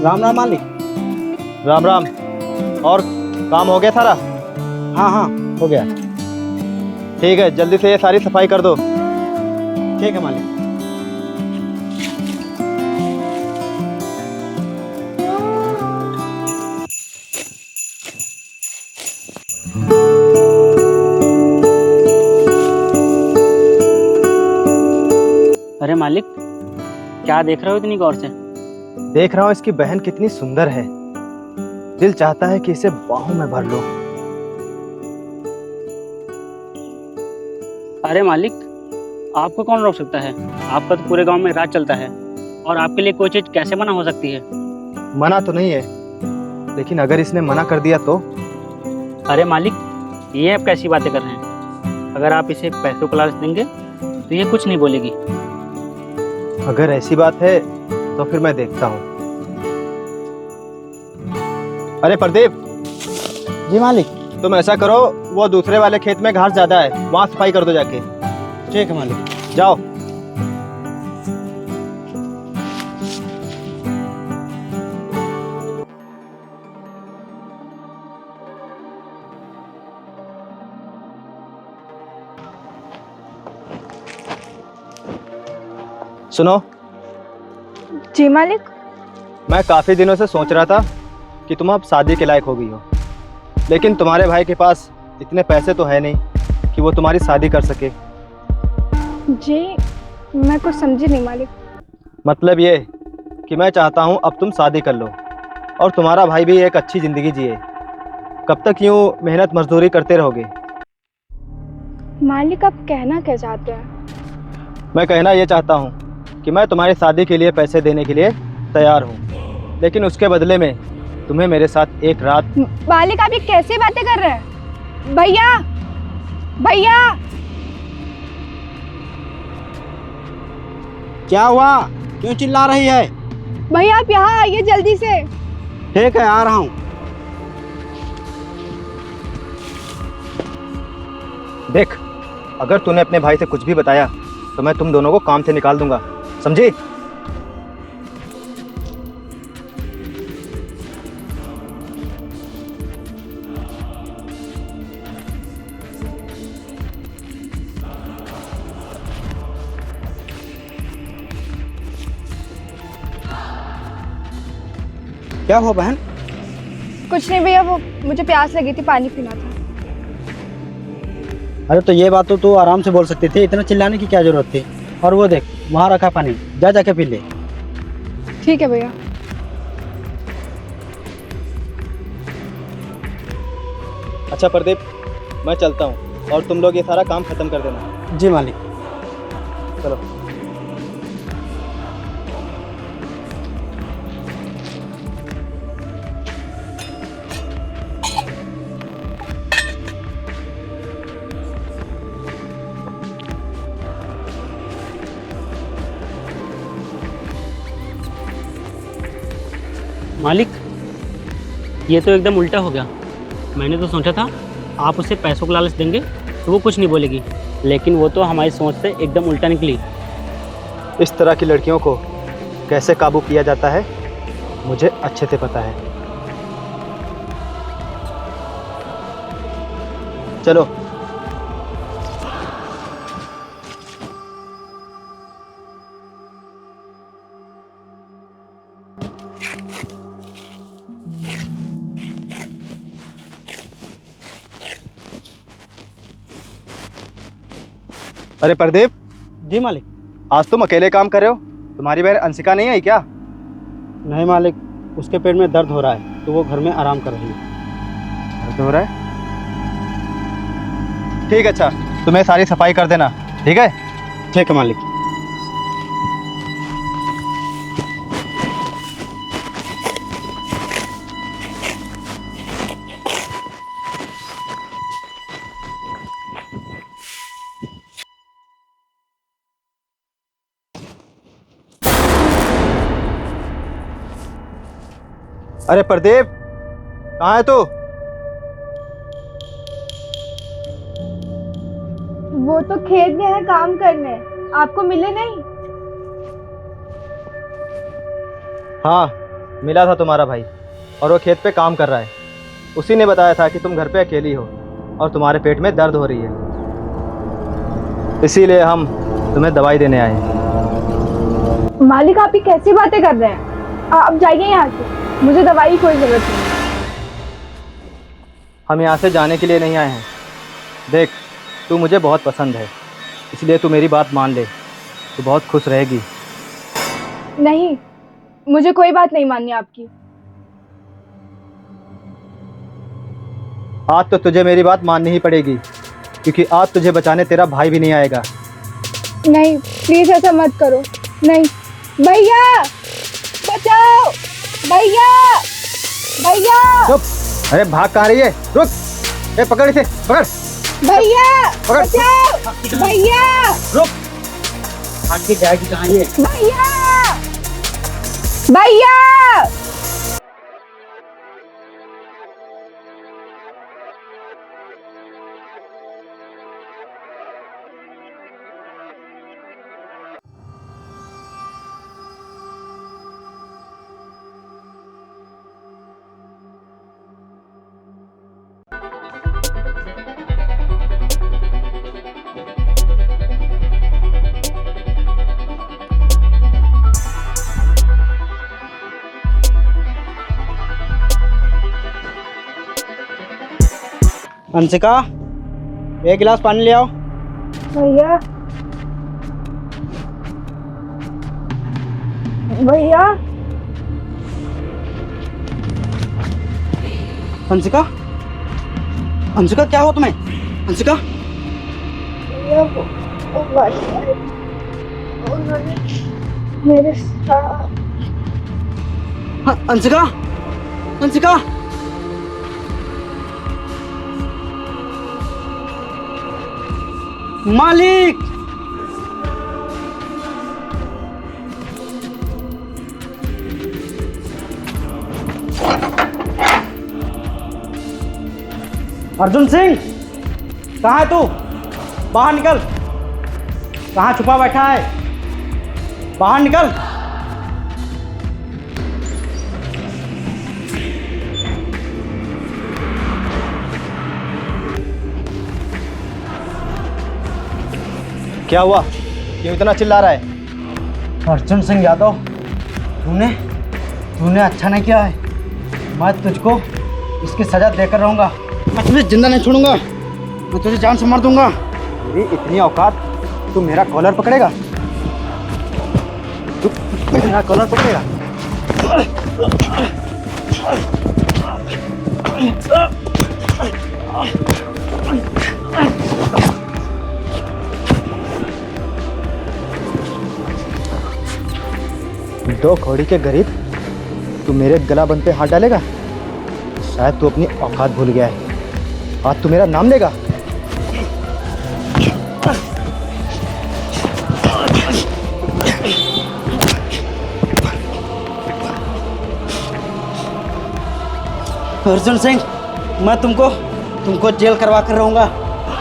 राम राम मालिक। राम राम। और काम हो गया सारा? हाँ हाँ हो गया। ठीक है, जल्दी से ये सारी सफाई कर दो। ठीक है मालिक। अरे मालिक, क्या देख रहे हो इतनी गौर से? देख रहा हूँ इसकी बहन कितनी सुंदर है। दिल चाहता है कि इसे बाहों में भर लो। अरे मालिक, आपको कौन रोक सकता है? आपका तो पूरे गांव में राज चलता है और आपके लिए कोई चीज़ कैसे मना हो सकती है? मना तो नहीं है, लेकिन अगर इसने मना कर दिया तो? अरे मालिक, ये आप कैसी बातें कर रहे हैं? अगर आप इसे पैसों को लालच देंगे तो ये कुछ नहीं बोलेगी। अगर ऐसी बात है तो फिर मैं देखता हूँ। अरे प्रदीप, जी मालिक। तुम ऐसा करो, वो दूसरे वाले खेत में घास ज्यादा है, वहां सफाई कर दो जाके। ठीक है मालिक। जाओ। सुनो, जी मालिक। मैं काफी दिनों से सोच रहा था कि तुम अब शादी के लायक हो गई हो, लेकिन तुम्हारे भाई के पास इतने पैसे तो है नहीं कि वो तुम्हारी शादी कर सके। जी मैं कुछ समझी नहीं मालिक। मतलब ये कि मैं चाहता हूँ अब तुम शादी कर लो और तुम्हारा भाई भी एक अच्छी ज़िंदगी जिए। कब तक यूँ मेहनत मजदूरी करते रहोगे? मालिक आप कहना क्या चाहते हैं? मैं कहना ये चाहता हूँ कि मैं तुम्हारी शादी के लिए पैसे देने के लिए तैयार हूँ, लेकिन उसके बदले में तुम्हें मेरे साथ एक रात। मालिक आप ये कैसे बातें कर रहे हैं? भैया भैया। क्या हुआ, क्यों चिल्ला रही है? भैया आप यहाँ आइए जल्दी से। ठीक है आ रहा हूँ। देख, अगर तूने अपने भाई से कुछ भी बताया तो मैं तुम दोनों को काम से निकाल दूंगा, समझी? क्या हुआ बहन? कुछ नहीं भैया, वो मुझे प्यास लगी थी, पानी पीना था। अरे तो ये बात तो तू आराम से बोल सकती थी, इतना चिल्लाने की क्या जरूरत थी? और वो देख वहाँ रखा पानी, जा जाके पी ले। ठीक है भैया। अच्छा प्रदीप, मैं चलता हूँ और तुम लोग ये सारा काम खत्म कर देना। जी मालिक। चलो। मालिक, ये तो एकदम उल्टा हो गया। मैंने तो सोचा था आप उसे पैसों को लालच देंगे तो वो कुछ नहीं बोलेगी, लेकिन वो तो हमारी सोच से एकदम उल्टा निकली। इस तरह की लड़कियों को कैसे काबू किया जाता है मुझे अच्छे से पता है। चलो। अरे प्रदीप। जी मालिक। आज तुम अकेले काम कर रहे हो, तुम्हारी बहन अंशिका नहीं आई क्या? नहीं मालिक, उसके पेट में दर्द हो रहा है तो वो घर में आराम कर रही है। दर्द हो रहा है? ठीक है, अच्छा तुम्हें सारी सफाई कर देना, ठीक है? ठीक है मालिक। अरे प्रदीप, कहाँ है तू? वो तो खेत में है काम करने, आपको मिले नहीं? हाँ, मिला था तुम्हारा भाई और वो खेत पे काम कर रहा है। उसी ने बताया था कि तुम घर पे अकेली हो और तुम्हारे पेट में दर्द हो रही है, इसीलिए हम तुम्हें दवाई देने आए हैं। मालिक आप ये कैसी बातें कर रहे हैं? आप जाइए यहाँ से, मुझे दवाई की कोई ज़रूरत नहीं। हम यहाँ से जाने के लिए नहीं आए हैं। देख, तू मुझे बहुत पसंद है, इसलिए तू मेरी बात मान ले, तू बहुत खुश रहेगी। नहीं, मुझे कोई बात नहीं माननी आपकी। आज तो तुझे मेरी बात माननी ही पड़ेगी, क्योंकि आज तुझे बचाने तेरा भाई भी नहीं आएगा। नहीं, प्लीज ऐसा मत करो। नहीं, भैया बचाओ, भैया भैया। चुप! अरे भाग कहाँ रही है? रुक! ए पकड़ इसे, पकड़! भैया पकड़! बचाओ, भैया रुक! भाग के जाएगी कहाँ ये? भैया भैया। अंशिका, एक गिलास पानी ले आओ। भैया भैया। अंशिका, अंशिका क्या हो तुम्हें? अंशिका, भैया वो बादशाह, उन्होंने मेरे साथ। हाँ, अंशिका, अंशिका। मालिक! अर्जुन सिंह, कहाँ है तू? बाहर निकल। कहाँ छुपा बैठा है? बाहर निकल। क्या हुआ? क्यों इतना चिल्ला रहा है? अर्जुन सिंह यादव, तूने अच्छा नहीं किया है। मैं तुझको इसकी सजा देकर रहूंगा। मैं तुझे जिंदा नहीं छोड़ूंगा, मैं तुझे जान से मार दूंगा। मेरी इतनी औकात, तू मेरा कॉलर पकड़ेगा? तू मेरा कॉलर पकड़ेगा? दो घोड़ी के गरीब, तू मेरे गलाबंद पे हाथ डालेगा? शायद तू अपनी औकात भूल गया है। आज तू मेरा नाम लेगा? अर्जुन सिंह, मैं तुमको जेल करवा कर रहूंगा,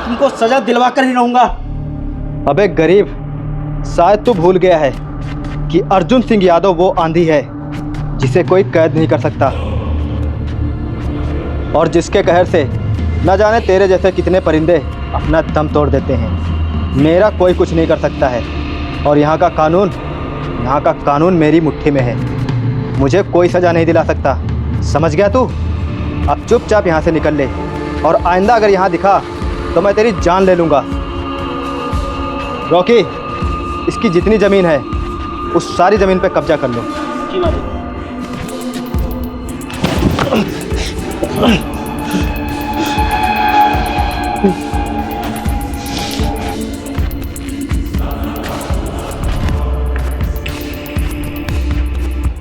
तुमको सजा दिलवा कर ही रहूंगा। अबे गरीब, शायद तू भूल गया है कि अर्जुन सिंह यादव वो आंधी है जिसे कोई कैद नहीं कर सकता, और जिसके कहर से न जाने तेरे जैसे कितने परिंदे अपना दम तोड़ देते हैं। मेरा कोई कुछ नहीं कर सकता है, और यहाँ का कानून मेरी मुट्ठी में है। मुझे कोई सज़ा नहीं दिला सकता, समझ गया तू? अब चुपचाप यहाँ से निकल ले, और आइंदा अगर यहाँ दिखा तो मैं तेरी जान ले लूँगा। रॉकी, इसकी जितनी ज़मीन है उस सारी ज़मीन पे कब्जा कर लो। जी मालिक।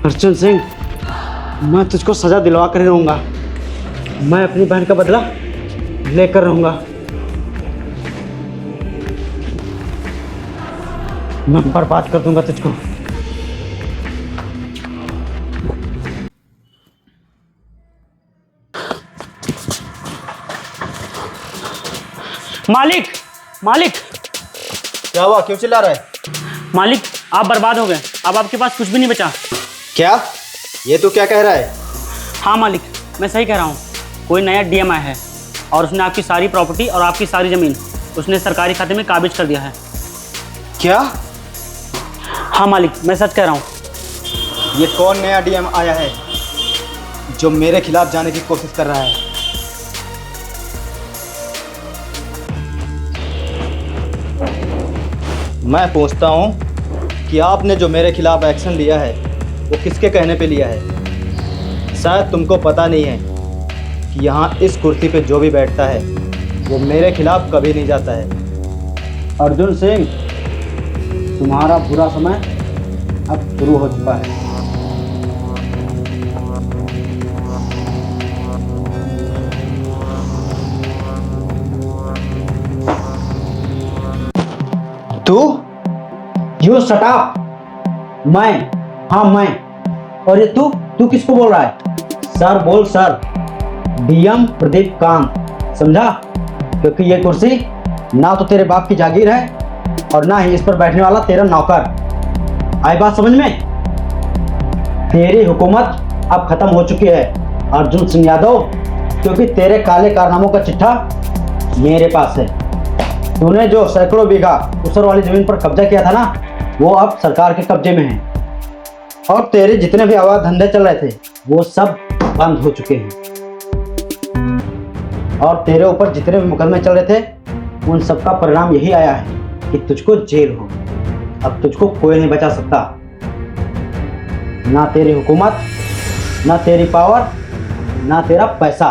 अर्जुन सिंह, मैं तुझको सजा दिलवा कर ही रहूंगा। मैं अपनी बहन का बदला लेकर रहूंगा। मैं बर्बाद कर दूंगा तुझको। मालिक, मालिक, क्या हुआ? क्यों चिल्ला रहा है? मालिक, आप बर्बाद हो गए। अब आपके पास कुछ भी नहीं बचा। क्या? ये तू क्या कह रहा है? हाँ मालिक, मैं सही कह रहा हूँ। कोई नया डीएम आया है और उसने आपकी सारी प्रॉपर्टी और आपकी सारी ज़मीन उसने सरकारी खाते में काबिज कर दिया है। क्या? हाँ मालिक, मैं सच कह रहा हूँ। ये कौन नया डीएम आया है जो मेरे खिलाफ जाने की कोशिश कर रहा है? मैं पूछता हूँ कि आपने जो मेरे खिलाफ एक्शन लिया है वो किसके कहने पे लिया है? शायद तुमको पता नहीं है कि यहाँ इस कुर्सी पे जो भी बैठता है वो मेरे खिलाफ कभी नहीं जाता है। अर्जुन सिंह, तुम्हारा बुरा समय अब शुरू हो चुका है। तू? You shut up. मैं, हाँ मैं। और ये तू किसको बोल रहा है? सर बोल सर। डीएम प्रदीप कांत, समझा? क्योंकि ये कुर्सी ना तो तेरे बाप की जागीर है और ना ही इस पर बैठने वाला तेरा नौकर। आई बात समझ में? तेरी हुकूमत अब खत्म हो चुकी है अर्जुन सिंह यादव, क्योंकि तेरे काले कारनामों का चिट्ठा मेरे पास है। तूने जो सैकड़ों बीघा उसर वाली जमीन पर कब्जा किया था ना, वो अब सरकार के कब्जे में है। और तेरे जितने भी अवैध धंधे चल रहे थे वो सब बंद हो चुके हैं। और तेरे ऊपर जितने भी मुकदमे चल रहे थे उन सब का परिणाम यही आया है कि तुझको जेल हो। अब तुझको कोई नहीं बचा सकता, ना तेरी हुकूमत, ना तेरी पावर, ना तेरा पैसा।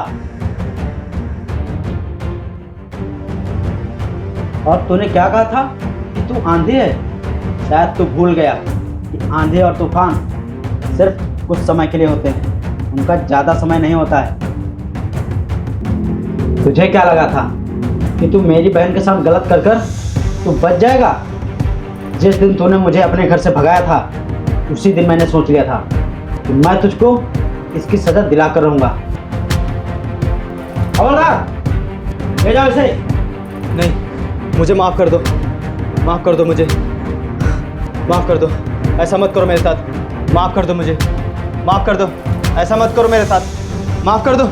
और तूने क्या कहा था कि तू आंधी है? शायद तू भूल गया कि आंधी और तूफान सिर्फ कुछ समय के लिए होते हैं, उनका ज़्यादा समय नहीं होता है। तुझे क्या लगा था कि तू मेरी बहन के साथ गलत कर कर तू बच जाएगा? जिस दिन तूने मुझे अपने घर से भगाया था उसी दिन मैंने सोच लिया था कि मैं तुझको इसकी सज़ा दिला कर रहूँगा। हवलदार, ले जाओ इसे। नहीं, मुझे माफ़ कर दो, माफ़ कर दो मुझे, माफ़ कर दो। ऐसा मत करो मेरे साथ, माफ़ कर दो मुझे, माफ़ कर दो। ऐसा मत करो मेरे साथ, माफ़ कर दो।